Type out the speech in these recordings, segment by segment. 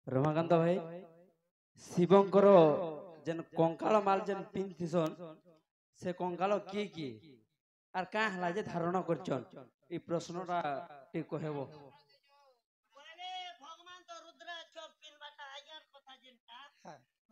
रमाकांत भाई शिवंकर जेन कंकाल माल जेन पिंथिसन से कंकाल किए आर का हला जे धारण करछन ई प्रश्नटा टी कहबो। पहले भगवान तो रुद्राक्ष पिनबाटा आज्ञार कथा जेनटा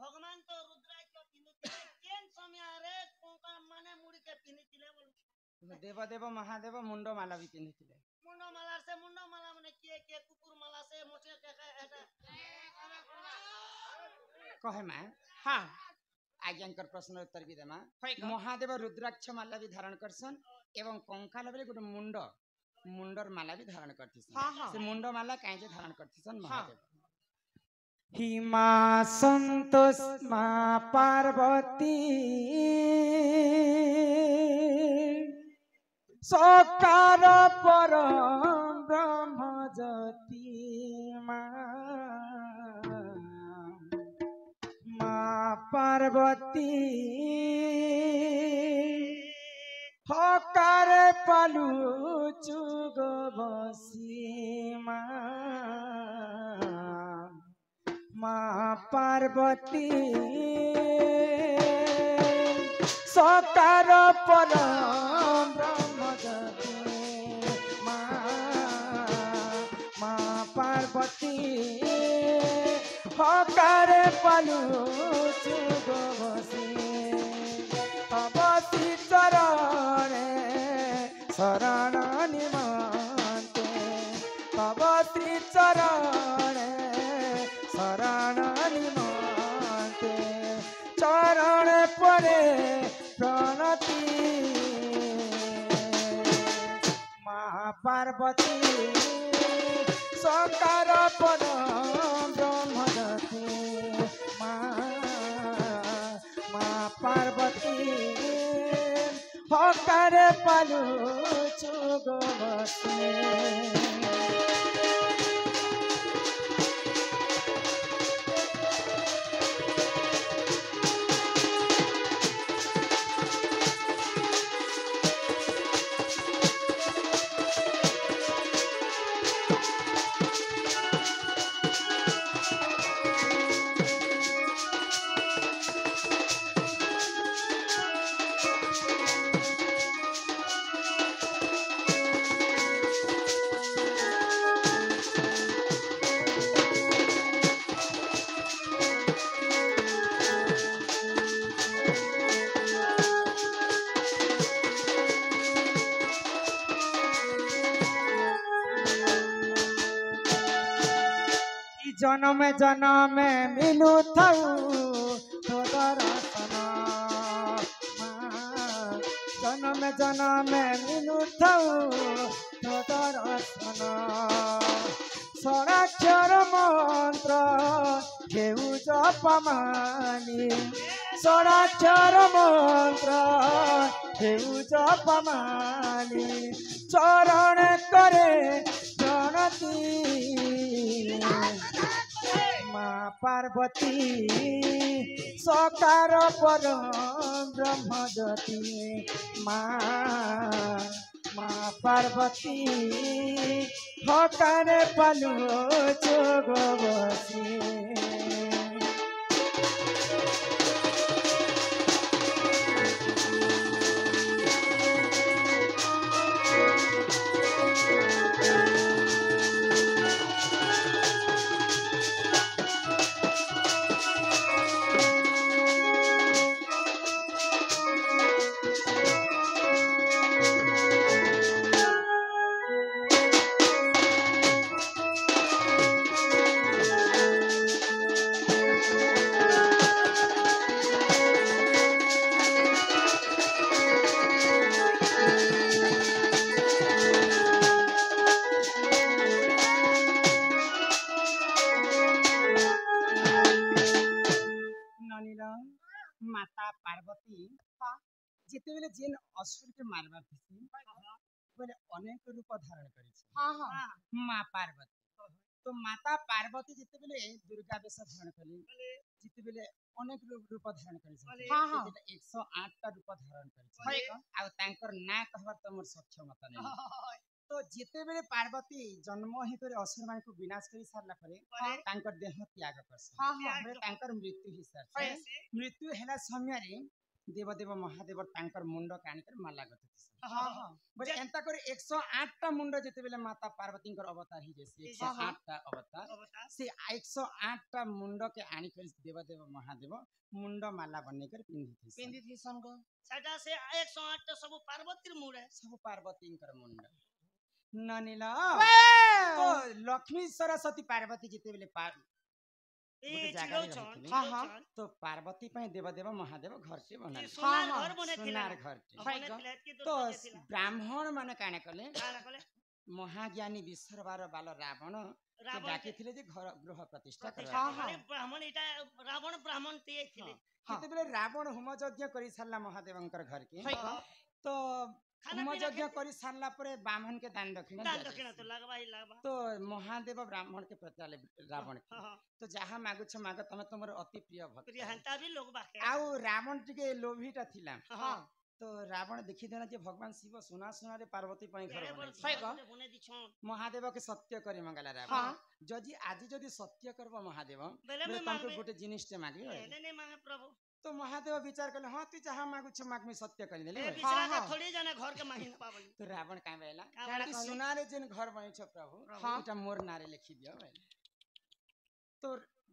भगवान तो रुद्राक्ष पिनिथिले केन समय रे कोंका माने मुड़ी के पिनिथिले बोलु देव देव महादेव मुंडो माला भी पिनिथिले मुंडो माला माने के कुकुर माला से मोटे के एटा कहे मां हां आज्ञाकर प्रश्न उत्तर भी देमा महादेव रुद्राक्ष माला भी धारण करसन एवं कंकाल बेले गोटे मुंडर माला भी धारण करथिसन से मुंडो माला काहे जे धारण करथिसन महादेव हिमा संतोष मा पार्वती सकार परम ब्रह्म ज्योति मां पार्वती हकार पालू चुग बसी मां पार्वती सकार परम ब्रह्म ज्योति मां पार्वती हकार पालू चुग बसी तपसी चरण शरण निमंते तब श्री चरण शरण निमंते चरण परे प्रणति महापार्वती सकार परम ब्रह्म ज्योति मां पार्वती हकार पालू चुग बसी जन्म जन्म मिलू थाऊ तो दर्शन जन्म जन्म मिलू थाऊ तो दर्शन षडाक्षर मंत्र घेऊ जपमानी षडाक्षर मंत्र घेऊ जपमानी चरण करे प्रणति मां पार्वती सकार परम ब्रह्म ज्योति मां पार्वती हकार पालू चुग बसी माता पार्वती जिते बेले जेन असुर के मारबार थी बोले अनेक रूप धारण करी माँ पार्वती तो माता पार्वती जिते बेले दुर्गा वेश धारण करी जिते बेले अनेक रूप धारण करी 108 टा रूप धारण करी आ तांकर ना कहबार त मोर सक्षमता नहीं तो जिते बेले पार्वती जन्म ही करे असुर मान को विनाश करी सारला परे तांकर देह त्याग करसन हमरे तांकर मृत्यु ही सर मृत्यु हेला समय रे देवदेव महादेव तांकर मुंड कानी कर माला गत बड़े एंता करे 108 टा मुंड जिते बेले माता पार्वती कर अवतार ही जैसे 108 टा अवतार से 108 टा मुंड के आनी कर देवदेव महादेव मुंड माला बने कर पिंदी थी संग साडा से 108 तो सब पार्वती मुंड है सब पार्वती कर मुंड ननीला तो लक्ष्मी सरस्वती पार्वती जिते बेले तो पार्वती पे देवदेव महादेव घर से बना सोनार घर तो ब्राह्मण माने काने कले महाज्ञानी विश्वरबार बाल रावण डाकी थिले जे घर गृह प्रतिष्ठा ब्राह्मण एटा रावण ब्राह्मण ते थिले केते बेले रावण होम यज्ञ करी सारला महादेवंकर घर के तो होम यज्ञ करी सारला परे ब्राह्मण के दान दक्षिणा तो लगवा ही लगवा तो महादेव ब्राह्मण के प्रत्याले रावण तो जहा मागु छ माग तमे तमर अति प्रिय भक्त प्रिय हंता भी लोग बाके आउ रावण टिके लोभीटा थिला तो रावण देखि देना जे भगवान शिव सोना सोना रे पार्वती पई घर बने महादेव के सत्य करी मंगला रावण जजी आज जदी सत्य करबो महादेव बेले तमको गोटे जिनिस ते मागी नहीं मांगे प्रभु तो महादेव विचार करले हां तू जहां मागु छ माग में सत्य कर देले बिचारा का थोड़ी जाने घर के माही न पाबली तो रावण का बेला सोना रे जेन घर बनै छ प्रभु एटा मोर नारे लिखि दियो तो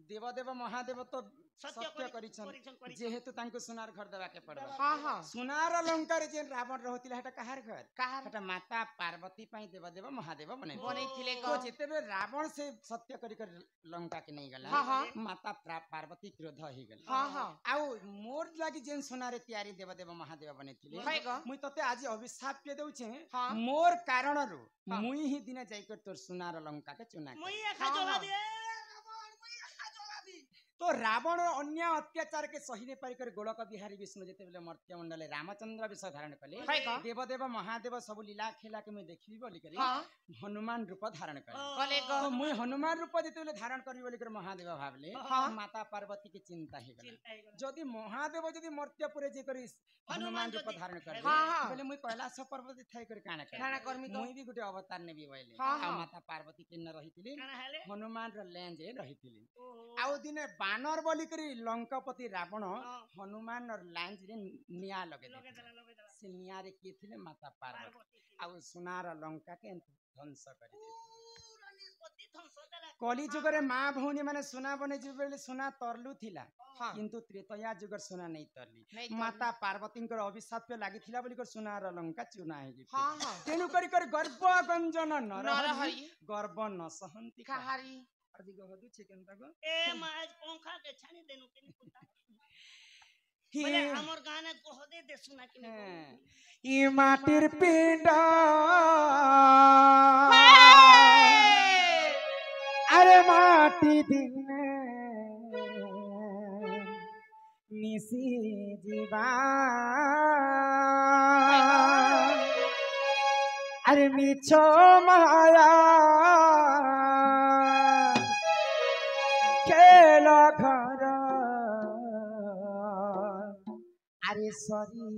देवदेव महादेव तो सत्य करिछन जेहेतु तांको सोनार घर देबा के पड़बा सोनार अलंकार जेन रावण रहतिला हेटा कहार घर हेटा माता पार्वती पई देवदेव महादेव बनैथिले तो जेते बे रावण से सत्य करी कर लंका के नहीं गला माता पार्वती क्रोध ही गला आउ मोर लागी जेन सोनारे तयारी देवदेव महादेव बनैथिले मुई तते आज अभिशाप पे दउ छे मोर कारण रो मुई ही दिने जाई कर तोर सोनार लंका के चुना मुई खा जोला दे तो रावण अन्य अत्याचार के सही ने पारिकर गोलक बिहारी विष्णु जेते बेले मर्त्य मंडले रामचंद्र विषय धारण कले देवदेव महादेव सब लीला खेला के मैं देखबी बोली करी हनुमान रूप धारण कले तो मुई हनुमान रूप जेते बेले धारण करबी बोली कर महादेव भाबले माता पार्वती के चिंता हे गला जदी महादेव जदी मर्त्यपुरे जे करी हनुमान रूप धारण कर बोले मुई कैलाश पर्वत थाई कर काना करमी मुई भी गुटे अवतार नेबी बोले माता पार्वती के न रहितिली हनुमान र लेंजे रहितिली आउ दिने बानर बोली करी लंकापति रावण हनुमान और लांज रे निया लगे से निया रे के थिले माता पार्वती आ सोनार लंका के ध्वंस करी कली जुग रे मां भौनी माने सोना बने जिबेले सोना तरलु थिला किंतु त्रेतया जुगर सोना नहीं तरली माता पार्वती कर अभिशाप पे लागि थिला बोली कर सोनार लंका चुना हे जी तेनु करी कर गर्भ गंजन नरहरि गर्भ न सहंती कहारी आदि गहदु चिकन तक ए माज पंखा के छानी देनु के पुता बोले हमर गाना गहदे दे सुना कि ई माटिर पिंड अरे माटी दिन निसी जीवा अरे मिछो माया खेला घर अरे सरी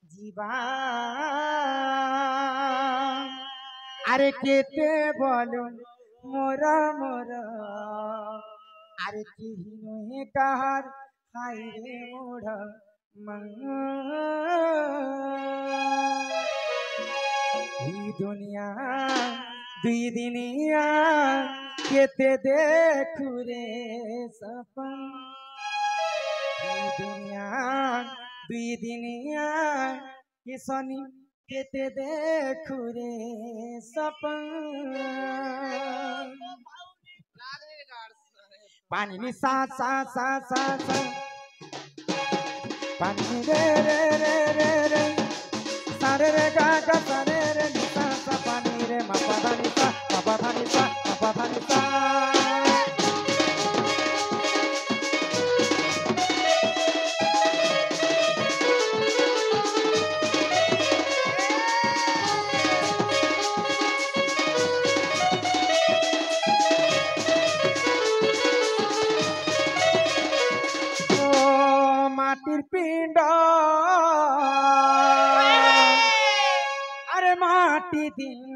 जीवा अरे केते बोलो मोरा मोरा अरे किहिनु कहार हाय रे मोड़ा ई दुनिया दुई दिनिया केते देखु रे सपन ई दुनिया दुई दिनिया किसनी केते देखु रे सपन पानी में सा सा सा सा सा पानी रे रे रे रे रे सारे रे गा गा सारे रे नि सा सा पानी रे मा पा धा नि सा मा पा धा नि सा मा पा धा नि सा माटिर पिंड अरे माटी दिन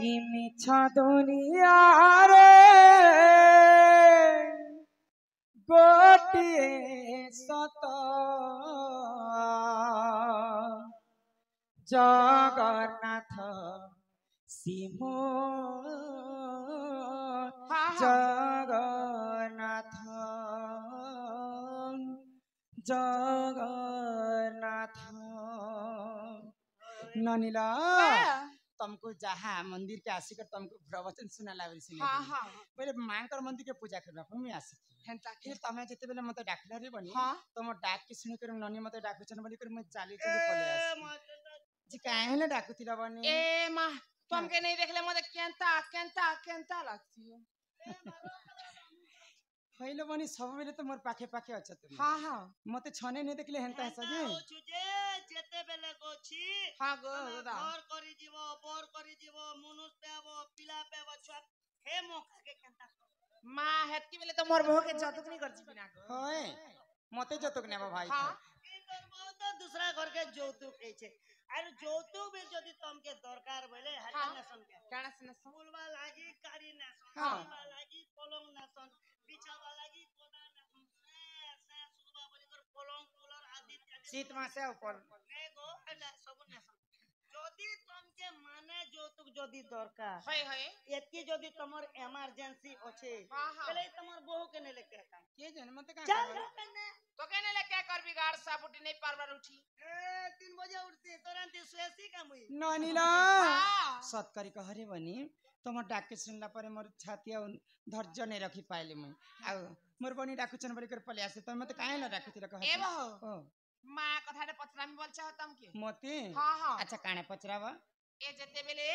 इ मिछ दुनिया रे गोटिए सत जगन्नाथ सिंह जगन्नाथ जगन्नाथ ननीला तुमको जहाँ मंदिर के आसिकर तुमको प्रवचन सुना लागे सुने पहले मांकर मंदिर के पूजा करबा को मैं आसी फिर तमे जते बेले मते डाकला रे बनी तुम डाक के सुनि कर ननी मते डाकुचन बोली कर मैं चाली चली पले आसी जी काहे ले डाकुतिला बनी ए माँ तुमके नहीं देखले मते केंता केंता केंता लागती हइलो बनी सब बेले तो मोर पाखे पाखे अच्छा तुम मते छने नहीं देखले हेंता हस जे जेते बेले गोछि गो दादा बोर करी जीव मनुष्य पेबो पिला पेबो छुआ हे मौका के केंता माँ हेतकी बेले तो मोर बहू के जतक नहीं करछि बिना गो होय मते जतक नेबा भाई ई तोर बहुत दूसरा घर के जौतुक कहै छे आर जौतुक भी जदी तमके दरकार भले हटा नसन के काना सुन फूलवा लागी कारी नसन फूलवा लागी पलंग नसन बिछावा लागी कोदा नसन से सुबा बोली कर पलंग कूलर आदि शीत मासे ऊपर ने गो एला सब नसन जदी तमके माने जौतुक जदी दरकार होय होय एतकी जदी तमर इमरजेंसी अछि पहले तमर बहू के ने लेके का के जन मते का चल कने तो कहने ले क्या कर बिगाड़ साबुटी नहीं पारबार उठी 3 बजे उठती तुरंत सुएसी का मुई ननीला सत्करी कहरे बनी तुम डाक के सुनला पर मोर छातिया धैर्य नहीं रखी पाइले मुई आ मोर बनी डाकुचन बोली कर पले आसे त मते काहे न डाकुतिला कह ए बहो माँ कथाटे पचरामी बोल चाहतम के मते अच्छा काणे पचरावा ए जते बेले